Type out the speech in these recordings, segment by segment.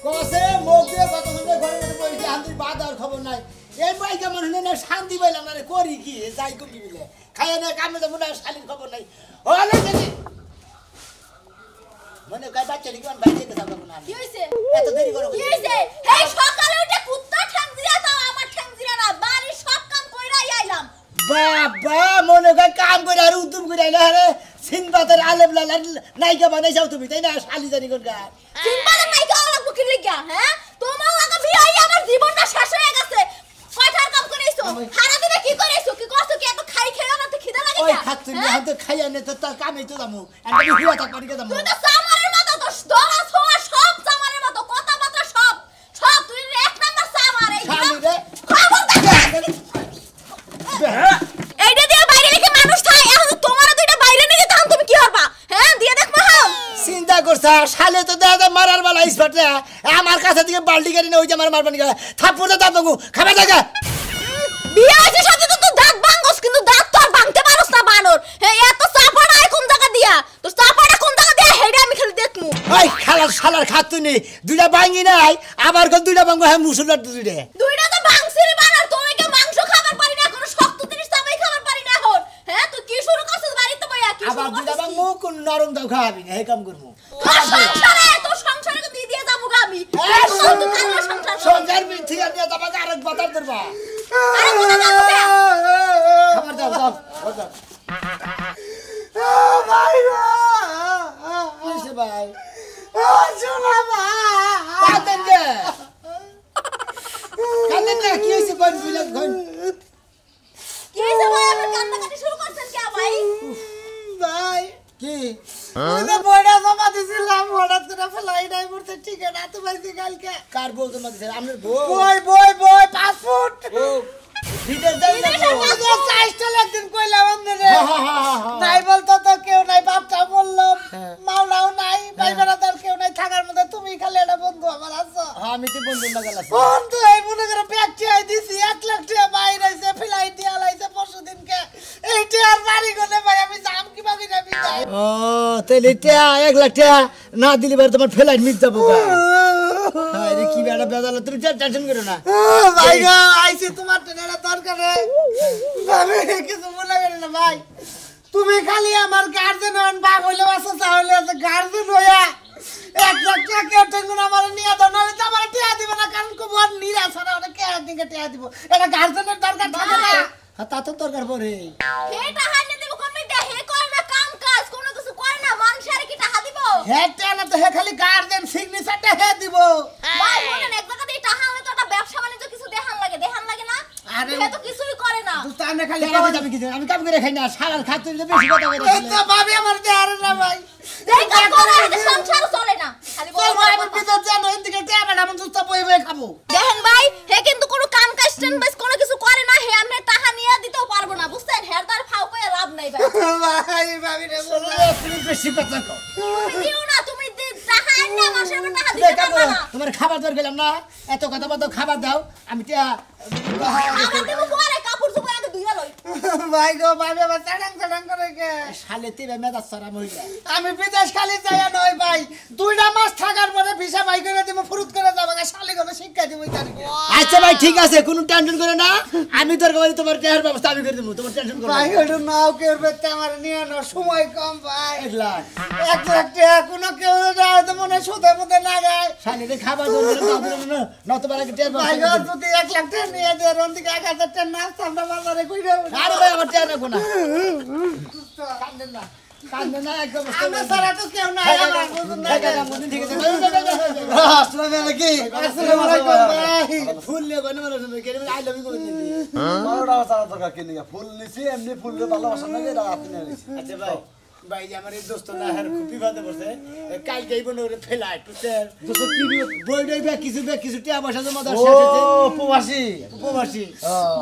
কসে মুখ দিয়ে কথা শুনে ঘরে ঘরে বসে আন্দির বাদার খবর নাই এই ভাই কেমন হলে না শান্তি পাইলাম না রে করি কি যাই করি বিলে খায় না কামে যাবো না শালির খবর নাই হলে দেখি মনে কাই বাচ্চা দিকে বাইরে গেছে যাবো না কি হইছে এত দেরি করো কি হইছে এই সকালে উঠে কুত্তা ঠ্যাং দিয়া দাও আমার ঠ্যাং দিয়া না বাড়ি সব কাম কইরাই আইলাম বাবা মনে কাই কাম করে আর উদ্যম করে আইলা রে সিনবাদের আলেবলা নাইকা বানাই যাও তুমি তাই না শালি জানি কোন গা সিনবাদের নাইকা লাগব কি লিগা হ্যাঁ তোমার লাগা বিয়াই আমার জীবনটা শেষ হয়ে গেছে কয়টার কাম করেছো সারা দিনে কি করেছো কি করছো কি এত খাই খেও না তো খিদা লাগে ওই খাচ্ছি না তো খাইয়া নে তো তার কামই তো দামু আমি হুয়া থাক পারি যাবো তুই তো সামারের মতো তো দরা ছোয়া সব সামারের মতো কথাবার্তা সব সব তুই এক নাম্বার সামার এই শালি রে খবর এইটা দিয়ে বাইরে রেখে মানুষ থাকে এখন তোমার দুইটা বাইরে নিয়ে যেতাম তুমি কি করবা হ্যাঁ দিয়ে দেখ মাহাম চিন্তা করছা শালে তো দাদা মারার বালা ইসপাটে আমার কাছে থেকে বালতি গাড়ি না ওই যে আমার মারবানি গা থাপ্পড়ে দাঁত ভাঙু খাবে টাকা বিয়ে হয়েছে সাথে তো তুই দাঁত ভাঙস কিন্তু দাঁত তো আর ভাঙতে পারস না বানর হ্যাঁ এত চাপাড়া আয় কোন জায়গা দিয়া তোর চাপাড়া কোন জায়গা দিয়া হেডা আমি খালি দেখমু ওই খালার শালার খাতুনি দুইটা ভাঙি নাই আবার কোন দুইটা ভাঙবো হ্যাঁ মুসুলার দুইটা দুইটা তো ভাঙছিলি বানর তুমি কি মাংস খাবার পারি না কোনো শক্ত জিনিস চাপাই খাবার পারি না এখন হ্যাঁ তুই কি শুরু করছিস বাড়িতে বইয়া কি আবার দুইটা ভাঙবো কোন নরম দাও খাওয়াবি না এই কাম করবো তোর সংসারে তো দিয়ে যাবো গা আমি সংসার মিথ্যি আর নিয়ে যাবা আরেক বাতার ধরবা আরে কোথা যাবো কে খাবার দাও দাও দাও ভাই কিসে ভাই শোনা কাঁদেন কে কাঁদেন না কি হয়েছে কোন বিলে কোন কি হইছে ভাই আপনি কান্নাকাটি শুরু করছেন কে ভাই ভাই কি ওটা বড়া জমা দিছিলাম হঠাৎ করে ফেলাই নাই করতে ঠিক আছে তো ভাই কালকে কার বউ তোমার দিছে আমনের বউ বই পাসপোর্ট ও বিদেশ যাই না চাইস্টাল একদিন কইলাম আপনারে নাই বলতো তো কেউ নাই বাপটা বললাম মাওলাও নাই ভাই বেড়াদার কেউ নাই থাকার মধ্যে তুমি খালি একটা বন্ধু আমার আছো আমি তো বন্ধু লাগাল আছি বন্ধু এই মনে করে ব্যাগ চাই দিছি 1 লাখ টাকা বাইরে আইছে ফ্লাইট দিয়া লাইছে পরশুদিনকে এইটা আর বাড়ি গলে ভাই আমি দাম কিভাবে না বিদায় ও তাহলে টিয়া 1 লাখ টাকা না দিলে বার তোমার ফ্লাইট মিট যাবো গা হ্যাঁ রে কি বেড়া বেদাল তুমি টেনশন করো না ভাই গো আইছে তোমার টেনারা দরকার রে আমি কিছু মনে করি না ভাই তুমি খালি আমার গার্জেন হন বাপ হইলে বাসা তাহলে গার্জেন হইয়া 1 লাখ টাকা কেউ টেনশন আমার নিয়ে দাও নাহলে তো আমার টিয়া দিবে না কারণ খুব নিরাশ না অনেক কে একদিনকে টিয়া দিব এটা গার্জেনের দরকার থাকে না হ্যাঁ তা তো দরকার পড়ে হে টাকা নিয়ে দেব কোন মিটা হে করে না কাম কাজ কোনো কিছু করে না মানুষের কি টাকা দিব হে টিয়া না তো হে খালি গার্জেন সিগনেচারটা হে দিব ভাই বলেন এক জায়গা দিয়ে টাকা হলে তো একটা ব্যবসা বাণিজ্য কিছু দেখান লাগে না আরে হে তো কিছুই করে না তুই তাহলে খালি আমি কাম করে খাই না সারার খাত তুই বেশি কথা এই বলে তো ভাবি আমার দেয়ার না ভাই এই কাজ করে এতে সংসার চলে না খালি তোর ভাই আমার ভিতর জানো এদিকে টিয়া বেড়া আমি দুস্তা বই বই খাবো দেখেন ভাই হে কিন্তু কোনো কাম কাজ স্ট্যান্ড বাই কোনো কিছু করে না হে আমরা টাকা নিয়ে দিতেও পারবো না বুঝছেন হে তার ফাও কই লাভ নাই ভাই ভাই ভাবি রে তুমি বেশি কথা কও তুমি দিও না তুমি টাকা আননা মাসে আমরা টাকা দিতে পারবো না তোমার খাবার দর গেলাম না এত কথা বলতো খাবার দাও আমি টিয়া আমার দেব পরে কাপড় চোপড় আগে ধুইয়া লই ভাই গো ভাবি আমার টাডাং করে কে শালে তিবে মেজাজ সারা মহিলা আমি বিদেশ খালি যাইয়া নয় ভাই 2টা মাস থাকার পরে ভিসা বাই করে দিব ফুরুত করে যাবো শালি গো শিক্ষা দিব তারিখে আচ্ছা ভাই ঠিক আছে কোনো টেনশন করো না আমি দরকার তোমার টিয়ার ব্যবস্থা আমি করে দেবো তোমার টেনশন করো ভাই ওটা নাও কেউ বেতে আমার নিয়ে না সময় কম ভাই 1 লাখ 1 লাখ টাকা কোনো কেউ তো মনে সুদে মুদে না গায় শালে রে খাবার দর গেলাম না না তো বারে টিয়ার ভাই গো ব্যবস্থা যদি 1 লাখ টাকা নিয়ে দে রন্দিকে 1000 টাকা নাস্তা আমরা বাজারে কইরা আরে ভাই আমার টিয়ার রাখো না কান্দেন না কান্দেন না একদম আমরা সারা তো কেউ নাই আমার বুঝুন না ঠিক আছে আসসালামু আলাইকুম আসসালামু আলাইকুম ভাই ফুল লে বনে মানে কেন আই লাভ ইউ করে দিবি বড়টা সারা দরকার কি নিয়া ফুল নিছি এমনি ফুল দিয়ে ভালোবাসা না এটা রাতে নিয়ে নিছি আচ্ছা ভাই ভাই যে আমার এই দোস্ত না হার খুব বিপদে পড়ছে কাল যাইব না ওরে ফেলাই টুটের দোস্ত কি বই দই বে কিছু টিয়া পয়সা জমা দর শেষ হইছে উপবাসী উপবাসী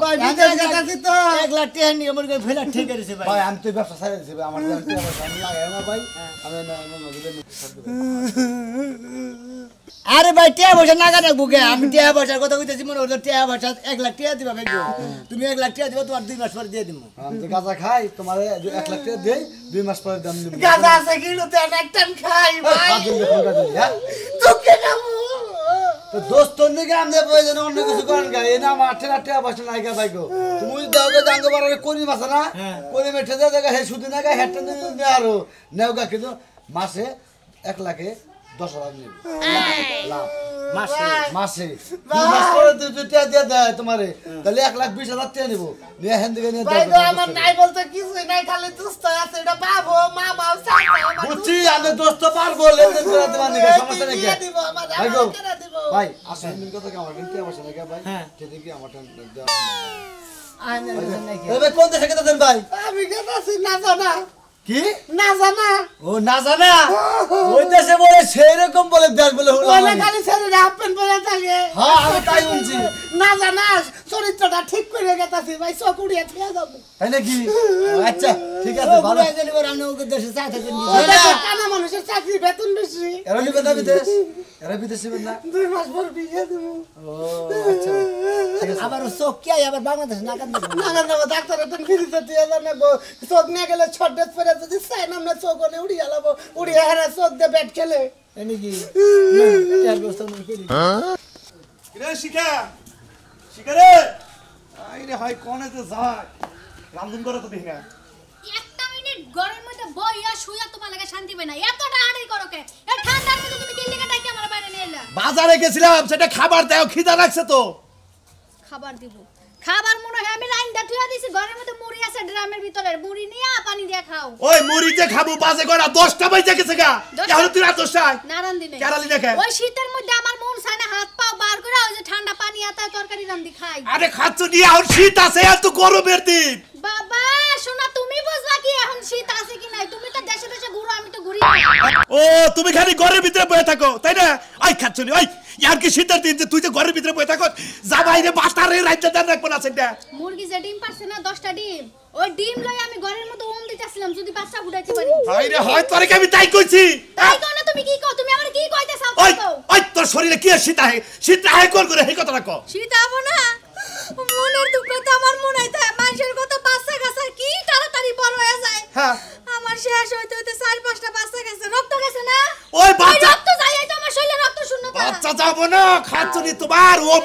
ভাই বিদেশ গেছি তো 1 লাখ টাকা নিয়ে আমার কাছে ফেলা ঠিক করেছে ভাই ভাই আমি তো ব্যবসা ছাড়ে দিছি ভাই আমার জানতে আমি লাগাই না ভাই আমি না আরে ভাই টিয়া পয়সা নাগা রাখবো কে আমি টিয়া পয়সার কথা কইতেছি মনে হলো টিয়া পয়সা 1 লাখ টাকা দিবা ভাই তুমি 1 লাখ টাকা দিবা তোমার 2 মাস পরে দিয়ে দিমু আমি তো গাঁজা খাই তোমার 1 লাখ টাকা দেই 2 মাস পরে দাম দিব গাজা আছে কিলো তে একটান খাই ভাই হ্যাঁ তোকে কামু দোস্তর নিকে আমনে প্রয়োজন অন্য কিছু করেন গা এই না মাঠে নাটে বসে নাই গা ভাইগো তুমি দাওগে জাঙ্গ বারে করি মাছ না করি মেঠে দে দেখা হে সুদি না গা হেটে নে আরো নেও গা কিন্তু মাসে 1 লাখে 10,000 নিবে লাভ মাসে মাসে 2 মাস পরে তুই টিয়া দিয়ে দেয় তোমারে তাহলে 1,20,000 টিয়া নিব নিয়ে হেন দিকে নিয়ে ভাই তো আমার নাই বলতে কিছুই নাই খালি দোস্ত আছে এটা বাবু মামা চাচা বুঝছি আমি দোস্ত পারবো লেনদেন করে দেবার নিকে সমস্যা নেই দিব আমার ভাই গো কেন দিব ভাই আসলে মিন কথা কি আমার টিয়া বসে না ভাই ঠিক কি আমার দেওয়া আমি নাকি এবে কোন দেশে গেছেন ভাই আমি গেছি না জানা কি না জানা ও না জানা ওই দেশে বলে সেই রকম বলে দেশ বলে হলো বলে খালি ছেলে আপেন বলে থাকে হ্যাঁ আমি তাই বলছি না জানা চরিত্রটা ঠিক করে গেতাছি ভাই চকুড়িয়া খেয়ে যাবো তাই নাকি আচ্ছা ঠিক আছে ভালো গেলে রান্না ওকে দেশে চা থাকেন কানা মানুষের চাকরি বেতন বেশি এরা নিবে না বিদেশ এরা বিদেশ নিবে না 2 মাস পর বিয়ে দেবো ও আচ্ছা ঠিক আছে আবার চোখ কি আবার বাংলাদেশ নাকান দেবো না না না ডাক্তার এখন ফিরিতে দিয়ে জানে গো চোখ নিয়ে গেলে ছট ডেট পরে যদি চাই না আমরা চোখ ওনে উড়িয়ে লাবো উড়িয়ে হারা চোখ দিয়ে ব্যাট খেলে নাকি রে শিখা শিখা রে আইরে হাই কোনে তো যায় রামধুন করে তো দেখি না একটা মিনিট ঘরের মধ্যে বইয়া শুইয়া তোমার লাগে শান্তি পাই না এতটা আড়াই করো কে এই ঠান্ডার মধ্যে তুমি কি লেগে ডাকি আমার বাইরে নিয়ে এলা বাজারে গেছিলাম সেটা খাবার দাও খিদা লাগছে তো খাবার দিব খাবার মনে হয় আমি লাইন দা থুয়া দিছি ঘরের মধ্যে মুড়ি আছে ড্রামের ভিতরে মুড়ি নিয়া পানি দিয়া খাও ওই মুড়ি যে খাবো বাজে করা 10টা বাজে গেছে গা এখন তুই রাত 10টায় নারান দিনে কেরালি দেখে ওই শীতের মধ্যে আমার মন চায় না হাত পা বার করে ওই যে ঠান্ডা পানি আতা তরকারি রান্দি খাই আরে খাচ্ছ নিয়ে এখন শীত আছে এত গরমের দিন বাবা শোনা তুমি বুঝবা কি এখন শীত আছে কি নাই তুমি তো দেশে দেশে ঘুরো আমি তো ঘুরি ও তুমি খালি ঘরের ভিতরে বসে থাকো তাই না ওই খাচ্ছ নি ওই ইয়ার কি শীতের দিন যে তুই যে ঘরের ভিতরে বসে থাকো যা বাইরে বাস্তারে রাজ্যে দান রাখবো না সেটা মুরগি যে ডিম পারছে না 10টা ডিম ওই ডিম লই আমি ঘরের মধ্যে ওম দিতেছিলাম যদি বাচ্চা ফুটাইতে পারি আরে হয় তোরে কি আমি তাই কইছি তাই কোন তুমি কি কও তুমি আমার কি কইতে চাও ওই কও ওই তোর শরীরে কি শীত আহে শীত আহে কোন করে এই কথা রাখো শীত আবো না মনের দুঃখ তো আমার মনে হয় মানুষের কত বাচ্চা কাচ্চা কি তাড়াতাড়ি বড় হয়ে যায় হ্যাঁ আমার শেষ হইতে হইতে 4-5টা বাচ্চা গেছে রক্ত গেছে না ওই বাচ্চা রক্ত যাই তো আমার শরীরে রক্ত শূন্যতা বাচ্চা যাবো না খাচ্ছনি তোমার ওম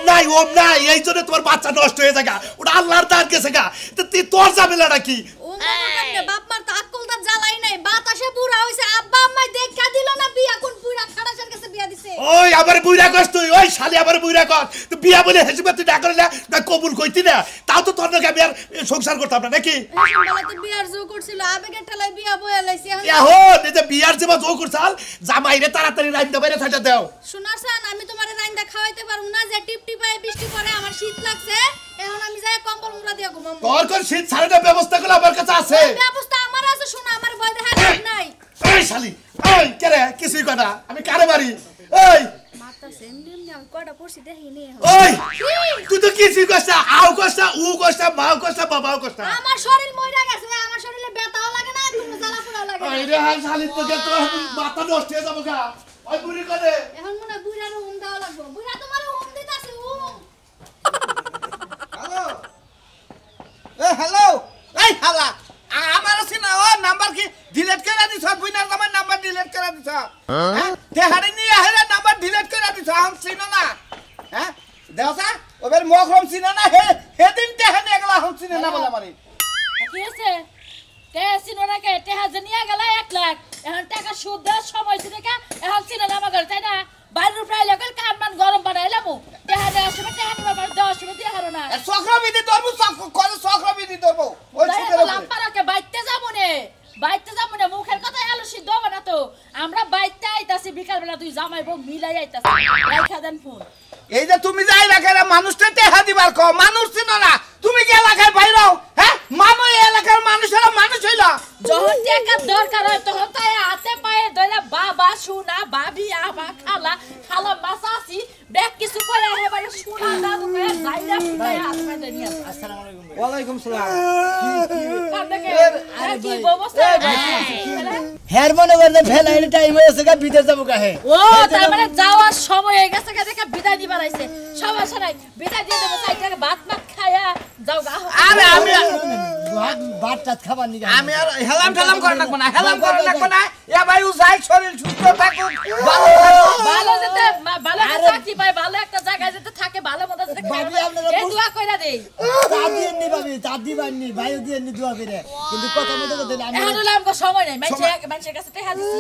নাই এই জন্য তোমার বাচ্চা নষ্ট হয়ে যায় ওটা আল্লাহর দান গেছে গা তো তুই তোর ঝামেলাটা কি ও মামা বাপ মার তো আকলটা জ্বালাই নাই বাতাসে পুরা হইছে আব্বা আম্মা দেখা দিল না বিয়া কোন পুরা খাড়াসের কাছে বিয়া দিছে ওই আবার বুইরা কস তুই ওই শালি আবার বুইরা কস তুই বিয়া বলে হেসবে তুই না করলে না কবুল কইতি না তাও তো তোর নাকি আমি আর সংসার করতাম না নাকি বেলাতে বিয়ার জো করছিল আবেগের ঠেলায় বিয়া বয়া লাইছি এখন এই যে বিয়ার যে জো করছাল জামাইরে তাড়াতাড়ি রাইন্দা বাইরে থাইটা দাও শুনাছেন আমি তোমারে রাইন্দা খাওয়াইতে পারবো না যে টিপটি পায়ে বৃষ্টি পড়ে আমার শীত লাগছে এখন আমি যাই কম্বল মুড়া দিয়া ঘুমাবো তোর কোন শীত ছাড়ানোর ব্যবস্থা গুলো আমার কাছে আছে ব্যবস্থা আমার আছে শোনা আমার ভয় দেখা নাই এই শালি ওই কেরে কিছুই কথা আমি কারে মারি ওই মাথা সেম দিন আমি কয়টা পড়ছি দেখিনি ওই তুই তো কিছুই কষ্ট আও কষ্ট উ কষ্ট মাও কষ্ট বাবাও কষ্ট আমার শরীর মইরা গেছে আমার শরীরে ব্যথাও লাগে না কোনো জ্বালা পোড়াও লাগে না ওই রে হাল শালি তোকে তো মাথা নষ্ট হয়ে যাবো গা ওই বুড়ি করে এখন মনে বুইরার হুম দাও লাগবে বুইরা তোমার হুম দিতাছে হুম হ্যালো হ্যালো এই হালা আমার আছে না ও নাম্বার কি ডিলিট করে দিছ বুইনার আমার নাম্বার ডিলিট করে দিছ হ্যাঁ দেহারি নিয়ে হেরা নাম্বার ডিলিট করে দিছ আম চিনো না হ্যাঁ দেওসা ওবের মখরম চিনো না হেদিন তেহানে গলা হম চিনো না বলে মারি কি আছে তে সিনোরা কে তেহা জানিয়া গেলা 1 লাখ এখন টাকা সুদ দেওয়ার সময় ছিল কে এখন চিনে না আমার তাই না বাইরের প্রায় লোকাল কামান গরম বানাইলাম তেহা দেওয়ার সময় তেহা নিবা পার দেওয়ার সময় দিয়ে হারো না সকরবিদি ধরবো সকরবিদি ধরবো ওই ছিটের লাম্পারাকে বাইতে যাবো না মুখের কথা আলু সিদ্ধ হবে না তো আমরা বাইতে আইতাছি বিকাল বেলা তুই জামাইবো মিলাই আইতাছি রাইখা দেন ফোন এই যে তুমি যাই এলাকার মানুষটা টেহা দিবার কো মানুষ চিনো না তুমি কি এলাকায় বাইরাও হ্যাঁ মানুষ এলাকার মানুষেরা মানুষ হইলা যখন টাকা দরকার হয় তখন তাই হাতে পায়ে ধরে বাবা সোনা ভাবি আবা খালা মাসাসি ব্যাগ কিছু করে এবারে সোনা দাদু করে যাইরা ফুটাই হাত পায়ে নিয়ে আসসালামু আলাইকুম ওয়ালাইকুম সালাম কান্দকে কি ব্যবস্থা হের মনে করতে ফেলাইলে টাইম হয়েছে গা বিদেশ যাবো কা হে ও তার মানে যাওয়ার সময় হয়ে গেছে দেখে বিদায় দিবার আইছে সমস্যা নাই বিদায় দিয়ে দেবো সাইডে ভাত খায়া যাও গা আরে আমি ভাত টাত খাবার নি আমি আর হেলাম ঠেলাম করে রাখবো না হেলাম করে রাখবো না এ ভাই ও যাই শরীর সুস্থ থাকুক ভালো যেতে ভালো থাকি নি ভাই ভালো একটা জায়গায় যেতে থাকে ভালো মতো যেতে ভাবি আপনারা এই দোয়া কইরা দেই তা দিয়েননি ভাবি তা দিবাননি ভাইও দিয়েননি দোয়া করে কিন্তু কথা মতো কথা আমি এখন হলো আমগো সময় নাই মানুষের কাছে টাকা দিছি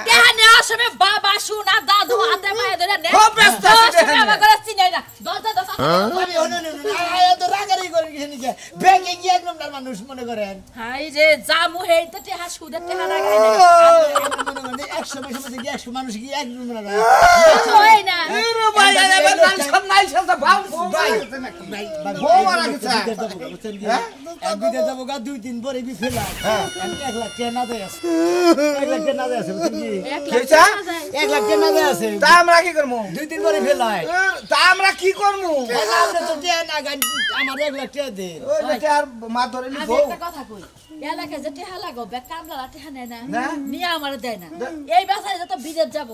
টাকা নেওয়ার সময় বাবা শোনা দাদু হাতে পায়ে ধরে নে খুব ব্যস্ত আছে দেখেন। বাবা করে চিনাই না দরজা দরজা ভাবি আয় তো রাগারি করে গেছে নিজে ব্যাংকে গিয়ে একদম তার মানুষ মনে করেন হাই রে জামু হেই তো টাকা সুদের টাকা লাগাই না মনে করেন 100 পয়সা মধ্যে কি 100 মানুষ কি একদম মনে করেন হয় না এরে ভাই এবার নালছান নাইছান ভাব ভাই বউ মারা গেছে। বিদেশ যাবো গা 2-3 পরে বি ফেলা 1 লাখ টাকা না দেয় আছে 1 লাখ টাকা না দেয় আছে বুঝছেন কি কেছা 1 লাখ টাকা না দেয় আছে তা আমরা কি করব 2-3 পরে ফেলায় তা আমরা কি করব আপনি তো দেন না গান আমার 1 লাখ টাকা দেন ওই বেটা আর মা ধরে নি আমি বউ একটা কথা কই এলাকায় যে টেহা লাগো বে কামলা টেহা নেয় না না। নিয়ে আমার দেয় না এই বাসায় যত বিদেশ যাব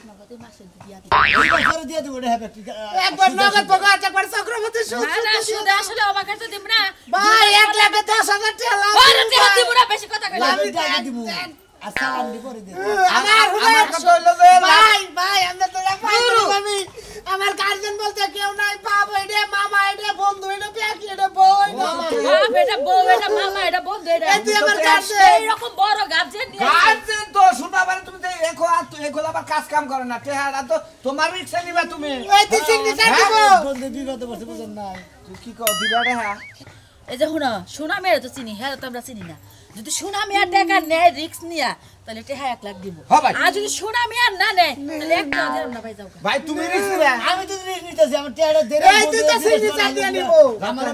নগদ মাসে দিয়া দিই এই করে দিয়ে দেবো রে হ্যাঁ একবার নগদ বগা একবার চক্রবর্তী সুদ না না শুধু আসলে অবাক করতে দিব না ভাই 1 লাখ 10,000 টাকা লাভ ওরে টেহা দিব না বেশি কথা কইলা আমি দিয়ে দিব আর সালাম দি করে দেব আমার কথা হইলো যে ভাই আমরা তো আমি আমার গার্জেন বলতে কেউ নাই বাবা এটা মামা এটা বন্ধু এটা প্যাকি এটা বউ বাপ এটা বউ এটা মামা এটা বন্ধু এটা তুই আমার গার্জেন এইরকম বড় গার্জেন নিয়ে গার্জেন তো শুনা মানে তুমি তো এখো আর তুই এখো আবার কাজ কাম করে না টেহারা তো তোমার রিক্সা নিবা তুমি এই তুই সিগনেচার দিব বন্ধু বিগত বসে বুঝেন না তুই কি কর দিবা রে হ্যাঁ এই যে সোনা মেয়ের তো চিনি হ্যাঁ তো আমরা চিনি না যদি সোনা মেয়ের টাকা নেয় রিস্ক নিয়া তাহলে টেহা 1 লাখ দিব হ্যাঁ ভাই। আর যদি সোনা মেয়ের না নেয় তাহলে 1 টাকা দিলাম না ভাই যাও ভাই তুমি রিক্স নিবা আমি তো জিনিস নিতেছি আমার টাকা দেন এই তুই তো সিগনেচার দিয়ে নিব আমার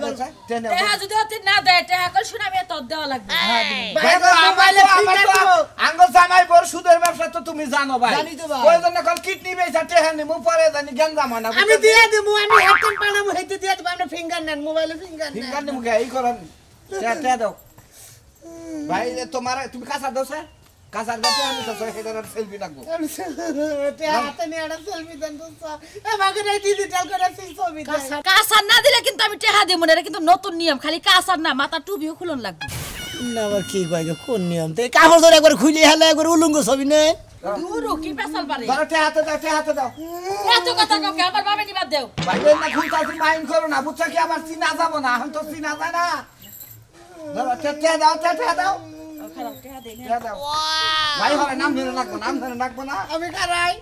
টেনে টেহা যদি অতি না দেয় টেহা কল সোনা মেয়ে তোর দেওয়া লাগবে ভাই তো মোবাইলে ফিঙ্গার দিব আঙ্গুল জামাই বড় সুদের ব্যবসা তো তুমি জানো ভাই জানি তো ভাই। ওই জন্য কোন কিডনি বেচা টেহা নিমু পরে জানি গঞ্জাম না আমি দিয়ে দেবো আমি হেডফোন পানামু হেতে দিয়ে দেবো আমরা ফিঙ্গার নেন মোবাইলে ফিঙ্গার নিমু কে এই করেন তে দাও ভাই তোমার তুমি কাঁচা দাও স্যার কাঁচা দাও আমি তো হেডার সেলফি রাখবো তে হাতে নিয়ে একটা সেলফি দেন তো এ বাগে নাই ডিজিটাল করে ছবি দেন কাসার না দিলে কিন্তু আমি টেহা দিব না এটা কিন্তু নতুন নিয়ম খালি কাসার না মাথা টুপিও খুলন লাগবে না আবার কি কয় কোন নিয়ম তো কাগজ ধরে একবার খুলে হেলে একবার উলঙ্গ ছবি নে দুরু কি পেছাল পারে ধরো তে হাতে দাও এত কথা কাউকে আমার বাবা নিবাদ দেও ভাই বল না খুলতা তুমি মাইন্ড করো না বুঝছ কি আবার চিনা যাব না এখন তো চিনা যায় না ধরো তে দাও খারাপ টেহা দেই তে দাও ভাই হবে নাম ধরে রাখবো না আমি খারাই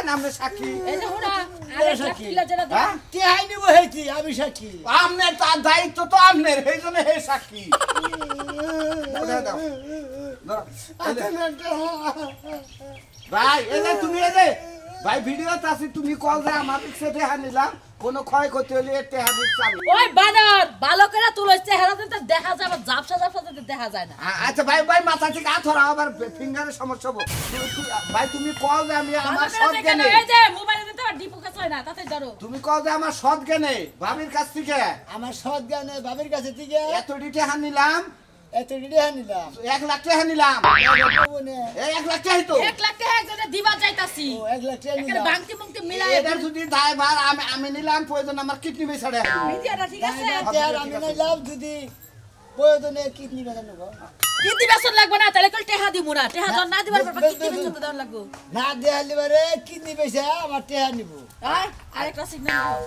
নাম ধরে সাক্ষী এই যে হুনা আরে কিলা যেটা দাও হ্যাঁ কে আই নিব হেতি আমি সাক্ষী আমনের তার দায়িত্ব তো আমনের এই জন্য হে সাক্ষী দাও ভাই এই যে তুমি এই যে ভাই ভিডিও আছে তুমি কল যে আমার রিক্সাতে হানিলাম কোনো ক্ষয় করতে হলে এতে হানিস আমি ওই বানর ভালো করে তুলছে চেহারা তো দেখা যায় আবার জাপসা দেখা যায় না আচ্ছা ভাই মাথা থেকে হাত ধরা আবার ফিঙ্গারের সমস্যা হবে ভাই তুমি কল যে আমি আমার সৎ জ্ঞানে এই যে মোবাইলে দিতে আর ডিপু কাছে হয় না তাতে ধরো তুমি কল যে আমার সৎ জ্ঞানে ভাবির কাছ থেকে আমার সৎ জ্ঞানে বাবার কাছে থেকে এত ডিটে হানিলাম এত রিডে নিলাম 1 লাখ টাকা নিলাম এই 1 লাখ টাকাই তো 1 লাখ টাকা একজনে দিবা যাইতাছি ও 1 লাখ টাকা এখানে নিলাম বাংতি মুংতি মিলাই এটা যদি ড্রাইভার আমি নিলাম প্রয়োজন আমার কিডনি বেচাড়ে মিডিয়াটা ঠিক আছে আমি নিলাম যদি প্রয়োজনে কিডনি বেচা নেব কি দিবাসন লাগবে না তাহলে কল টেহা দিমু না টেহা জন না দিবার পর কি দিবেন তো দাও লাগবো না দেখালি বারে কিডনি বেচা আমার টাকা নিব আরেকটা সিগন্যাল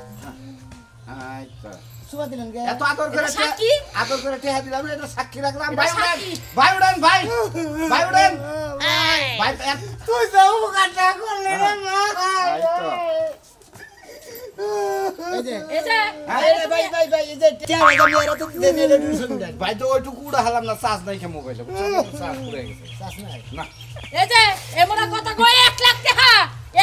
আচ্ছা সুবা দিলেন কে এত আদর করে এটা সাক্ষী? আদর করে টেহা দিলাম এটা সাক্ষী রাখলাম এটা ভাই উড়েন সাক্ষী। ভাই উড়েন ভাই তুই যাও কাটা করলে না এই যে এই যে ভাই এই যে টাকা আমি এরা তো দেনে রে শুনলেন ভাই তো ওইটুকু উড়া হালাম না চার্জ নাই কে মোবাইলে চার্জ পুরে গেছে শ্বাস নাই না এই যে এমন কথা কই 1 লাখ টাকা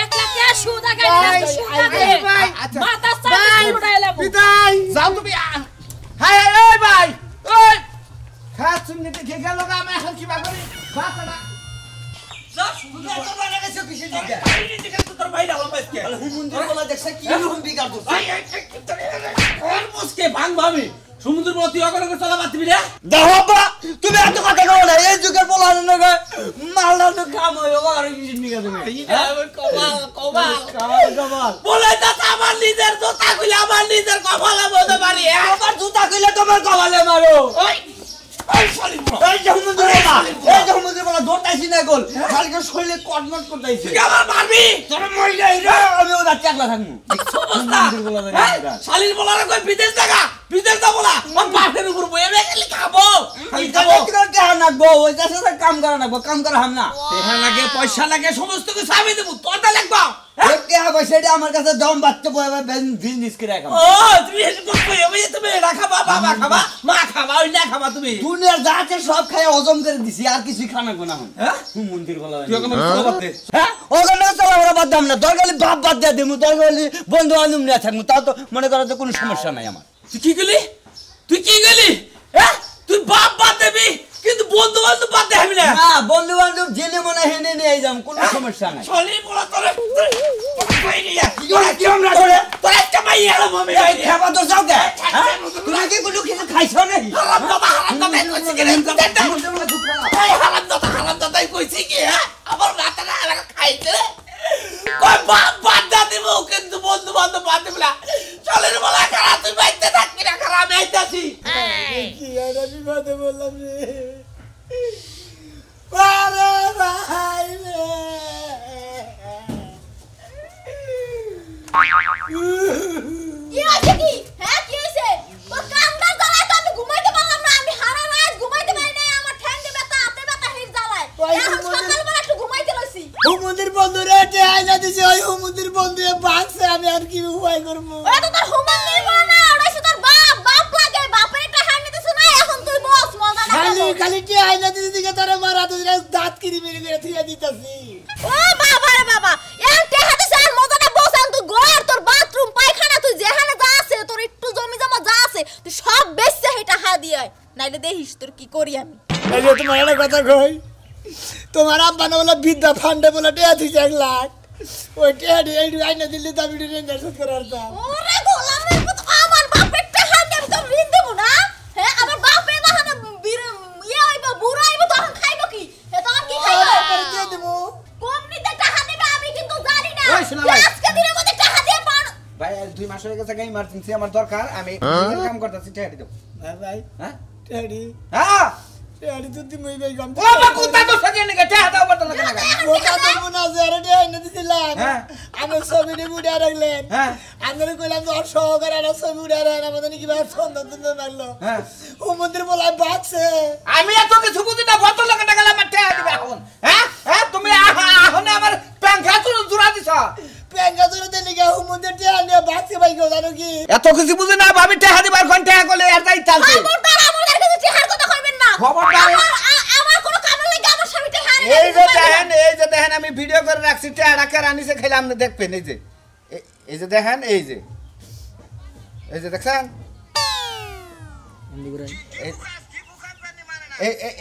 1 লাখ টাকা সুদ আগাই সুদ আগাই আচ্ছা মাথা সাথে উড়াইলাম বিদায় যাও তুমি হাই ওই ভাই ওই খাস তুমি দেখে গেল গা আমি এখন কি বা করি খাসটা সমুদ্র মতি অগলকে চলা পারবি রে দেখো তুমি এত কথা কও না এই যুগের বলার না মালটা তো কাম হইব আর কিছু নিকে তুমি কমাল কমাল বলে তো আমার নিজের জুতা খুলে আমার নিজের কপালে বলতে পারি আমার জুতা কইলে তোমার কপালে মারো ওই শালির বলা এই যে হুমুদের বলা দৌড়াইছি না গোল শালিকে শরীরে কটমট করতেইছে তুই আমার মারবি তোর মই যাই রে আমি ওটা চাকলা থাকমু অবস্থা শালির বলার কই বিদেশ জায়গা বিদেশ যাবো না আমার বাপের উপর বয়ে গেলে খাবো খালি খাবো ওই দেশে কাম করা নাকবো কাম করা হাম না টাকা লাগে পয়সা লাগে সমস্ত কিছু আমি দেবো তোরটা লাগবা সেটা আমার কাছে দম বাচ্চা বয়ে বিজনেস করে রাখা ও তুমি এসে করবে আমি তুমি রাখাবা বাবা খাবা মা খাবা ওই না খাবা তুমি দুনিয়ার যা আছে সব খাই হজম করে দিছি আর কিছুই খানা গোনা হন হ্যাঁ মন্দির বলা তুই ওকে চলো বাদ দে হ্যাঁ ওখানে চলা ওরা বাদ দাম না দরকার বাপ বাদ দিয়ে দেবো দরকার বন্ধু বান্ধব নিয়ে থাকবো তাও তো মনে করো তো কোনো সমস্যা নাই আমার তুই কি গেলি হ্যাঁ তুই বাপ বাদ দেবি কিন্তু বন্ধু বান্ধব বাদ দেবি না না বন্ধু বান্ধব জেনে মনে হেনে নিয়ে যাম কোনো সমস্যা নাই চলি বলা তোরে কি আমরা তোরে তোর একটা মাই এলো মামি খাবার তো যাও কে তুমি কি কোনো কিছু খাইছো নাকি হারাম দাদা কইছি কি রে হারাম দাদা কইছি কি হ্যাঁ আমার রাতে না খাইছে কই বাপ বাদ দেব কিন্তু বন্ধু বান্ধব বাদ দেব না চলের বলা খারাপ তুই বাইতে থাকবি না খারাপ আমি আইতাছি কি আর আমি বাদে বললাম রে আরে ভাই রে কি হইছে কি হ্যাঁ কি হইছে তোর কান্না জ্বালায় তো আমি ঘুমাইতে পারলাম না আমি সারা রাত ঘুমাইতে পারি নাই আমার ঠ্যাঙ্গে ব্যথা হাতে ব্যথা হির জ্বালায় এখন সকালবেলা একটু ঘুমাইতে লইছি হুমুদের বন্ধু রে আইনা দিছে ওই হুমুদের বন্ধু বাঁচছে আমি আর কি উপায় করবো ওটা তো তোর হুমান নিব না ওটা তোর বাপ লাগে বাপের একটা হার নিতেছ না এখন তুই বস মজা না খালি খালি আইনা দিছে দিকে তোরে মারা তো দাঁত কিরি মেরে করে থিয়া দিতাছি ও বাবা রে বাবা এর টেহা দিছ আর মজাটা বসান তুই ঘর তোর বাথরুম পায়খানা তুই যেখানে যা আছে তোর একটু জমি জমা যা আছে তুই সব বেচছে হেটা হা দিয়ে নাইলে দেখিস তোর কি করি আমি এই যে তোমার একটা কথা কই তোমার আব্বা না বলে বিদ্যা ফান্ডে বলে টেয়া দিছে 1 লাখ ওই টেয়া দিয়ে এই আইনা দিলে তো আমি রেঞ্জার শোধ করে আরতাম ওরে গোলামের মতো আমার বাপের টেহা নিয়ে আমি তো ঋণ দেব না হ্যাঁ আমার বাপে না হানা ইয়ে হইব বুড়া হইব তখন খাইব কি হে তখন কি খাইব করে দিয়ে দেবো কোম্পানিতে টাকা দিবে আমি কিন্তু জানি না ওই শোনা ভাই। আজকে দিনের মধ্যে টাকা দিয়ে পান ভাই 2 মাস হয়ে গেছে ইমার্জেন্সি আমার দরকার আমি কাম করতেছি টেহাটি দাও ভাই হ্যাঁ টেডি হ্যাঁ টেডি তো তুমি ভাই গম ও মা কোথা তো সকে নিকে টেহা দাও বড় লাগে না ওটা তো মনে আছে আরে টেয়া আইনা দিছিলাম হ্যাঁ। আমি ছবিটি বুড়া রাখলেন হ্যাঁ। আমি কইলাম তো সহকারে আর ছবি উড়া রাখেন আমাদের কি ভাই সুন্দর মারলো হ্যাঁ। হুমুদের বলে বাঁচছে আমি এত কিছু বুঝি না বড় লাগে না গেলাম টেহা দিবে এখন হ্যাঁ হ্যাঁ তুমি এখন আমার প্যাঙ্খা জুড়া দিছ পেঙ্গা ধরে দিলি গা হুমুদের টেয়া নিয়ে বাঁচছে ভাই কেউ জানো কি এত কিছু বুঝি না ভাবি টেহা দিবার কোন টেহা করলে আর যাই চালছে খবরদার আমাদের কাছে চেহার কথা কইবেন না খবরদার। আমার কোনো কাম লাগে আমার স্বামী টেহা এই যে দেখেন আমি ভিডিও করে রাখছি টেহাটা কেরা নিছে খেলে আপনি দেখবেন এই যে দেখেন এই যে দেখছেন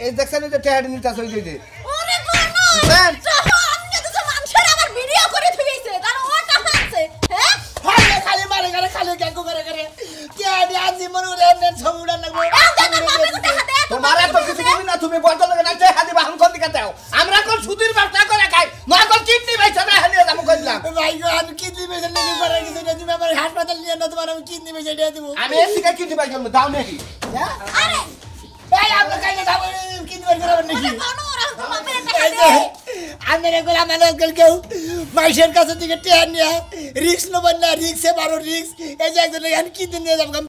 এই দেখছেন এই যে টেহাটি নিতে আসে ওই যে ওরে গর্ণ বুঝছেন? আমি তো মানুষের আমার ভিডিও করে থুইছে কারণ ও টাকা আছে হ্যাঁ খালি মারে করে খালি গ্যাঙ্গো করে টেয়া দিয়ে আজি মনে করে এমন ছবি উড়া লাগবে তোমার এত কিছু বুঝি না তুমি বলতে লাগে না টেহা দিবা এখন কোন দিকে দাও আমরা কোন সুদির ব্যবসা করে খাই না কোন কিডনি বেচা না হানিয়ে যাবো কইলাম ভাই গো আমি কিডনি পেশেন্ট নিয়ে করার কিছু না তুমি আমার হাসপাতাল নিয়ে না তোমার আমি কিডনি পেশেন্ট দিয়ে দেবো আমি এর থেকে কিডনি বেচা দাও নাকি আরে এই আপনি কাইলে যাবো কিডনি বের করাবেন নাকি গর্ণ ওরা তোমাদের এই টাকা যে আমি রেগুল আমাদের কেউ মাইশের কাছে থেকে টেয়া নিয়ে রিক্স নেবেন না রিক্সে বারো রিক্স এই যে একজন কিডনি নিয়ে যাবো